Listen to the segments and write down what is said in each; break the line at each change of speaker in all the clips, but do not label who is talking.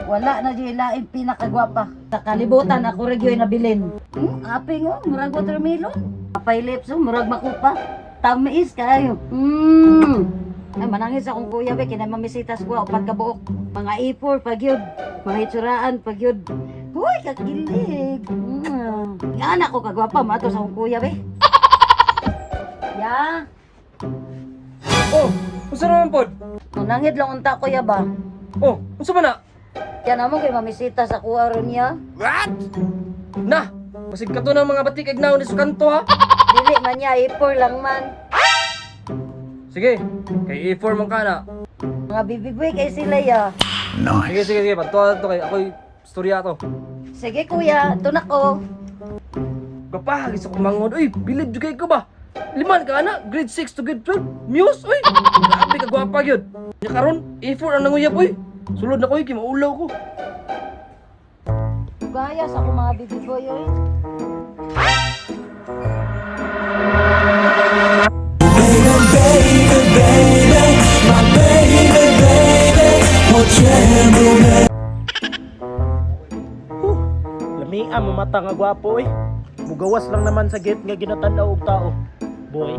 Wala na di lain pinakagwapa. Sa kalibutan ako rin yung nabilin. Aping o, murag watermelon. Apay lips o, murag makupa. Tamis kayo. Ay, manangis akong kuya be, kinamamisitas ko o pagkabuok. Mga ipor, pagyod. Mga itsuraan, pagyod. Huy, kakilig. Yan ako kagwapa, mato sa akong kuya be. Ya.
Oh, unsa naman pod?
Nangid lang unta kuya ba?
Oh, unsa man na?
Yan naman kay mamisita sa kuha ron niya.
Na, basig ka to ng mga batik ignaw ni sa kanto ha.
Dili man niya, ipor lang man.
Sige, kay E4 man ka na.
Mga bibigway kay sila ya.
Sige, pagtuwa to kay ako'y storya to.
Sige kuya, tunak ko.
Gapa, hagis ako mangod. Uy, bilib jud kay ko ba? Liman ka na, grade 6 to grade 12. Muse, uy. Grabe ka gwapa gyud. Nya karon, E4 ang nanguyap uy. Sulod na ko kay maulaw ko.
Gaya sa akong mga bibigway eh.
Lamian mo mata nga gwapo eh. Mugawas lang naman sa gate nga ginatanaw og tao. Boy.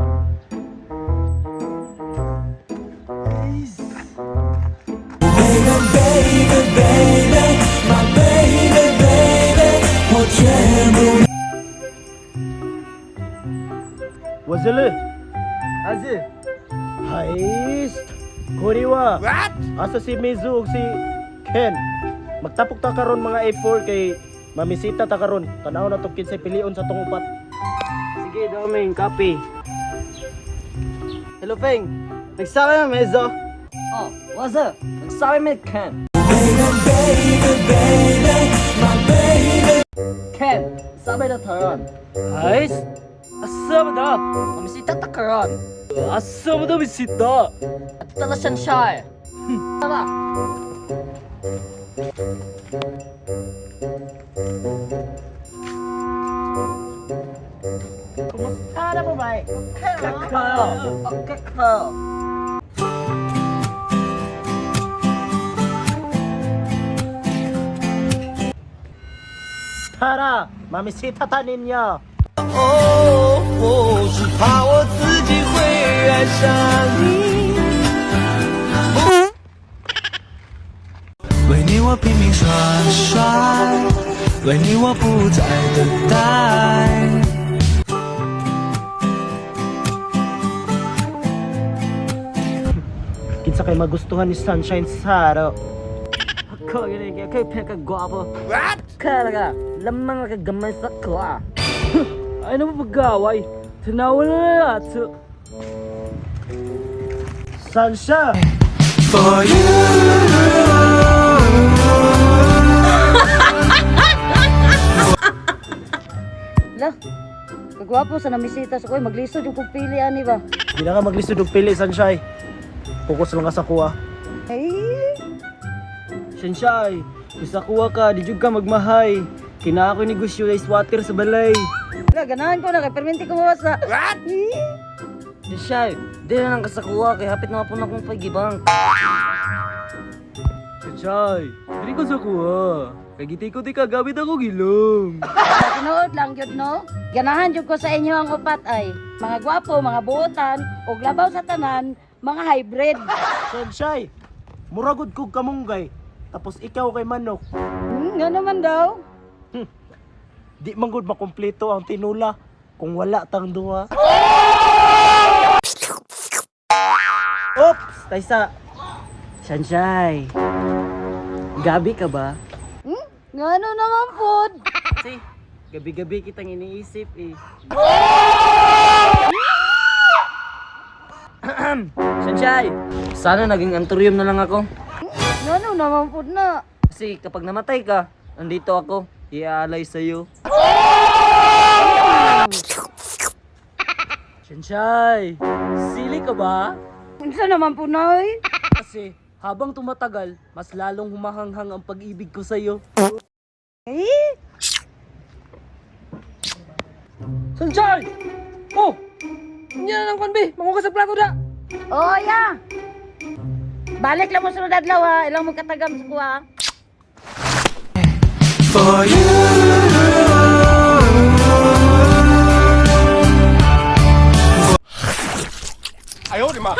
Wazele.
Azi.
Hais. Koriwa.
What?
Asa si Mizu ug si Ken. Magtapok ta karon mga A4 kay mamisita ta karon. Tanaw na to kinsay pilion sa tong upat. Sige, daming copy.
Hello, Feng. Nagsabi na Mezo.
Oh, what's up?
Nagsabi mo Ken. Ken, sabi na taron.
Hais.
Asa mo da? Mamisita ta karon.
Asa mo daw bisita?
At tala siyan siya eh. Tara.
Kumusta na po ba?
Kakao.
Tara, mamisita ta ninyo.
只怕我自己会爱上你。为你我拼命耍帅，为你我不再等待。
Kinsa kay magustuhan ni Sunshine sa araw.
Ako yun eh, kay pinakagwapo. What? Kalaga, lamang nakagamay sa kwa. Ay naman pagkaway, tanawa na lahat.
Sunshine!
For you.
Lah, kagwapo sa namisita sa kuya, maglisod yung kong pili ani ba?
Di na ka maglisod og pili, Sunshine. Focus lang ka sa kuha.
Ay,
Sunshine, isa kuha ka, di jud ka magmahay. Kina ako negosyo na water sa balay.
ganahan ko na kay perminti ko mawas na. What?
Shy, di na lang kasakuha kay hapit na po na akong pagibang.
Sunshine, di ko sa kuha. Kay giti ka, gamit ako gilong.
Tinuod lang yun, no? Ganahan jud ko sa inyo ang upat ay mga gwapo, mga buotan, ug labaw sa tanan, mga hybrid.
Sunshine, muragod kog kamunggay. Tapos ikaw kay manok.
Nga naman daw.
Di manggod makumpleto ang tinula kung wala tang duha. Oops! Taysa! Sunshine! Gabi ka ba?
Nga ano naman pod?
Kasi, gabi-gabi kitang iniisip eh.
Sunshine, sana naging antorium na lang ako.
Nga ano naman pod na.
Kasi kapag namatay ka, nandito ako, iaalay sa'yo.
Sunshine! Sili ka ba?
Unsa naman po na eh?
Kasi, habang tumatagal, mas lalong humahanghang ang pag-ibig ko sa'yo.
Eh?
Sunshine! Oh! Hindi na lang kanbi, mangugas sa plato da!
Oh, ya. Balik lang mo sunod adlaw ha. Ilang magkatagam sa kuha.
for you.
哎呦我的妈！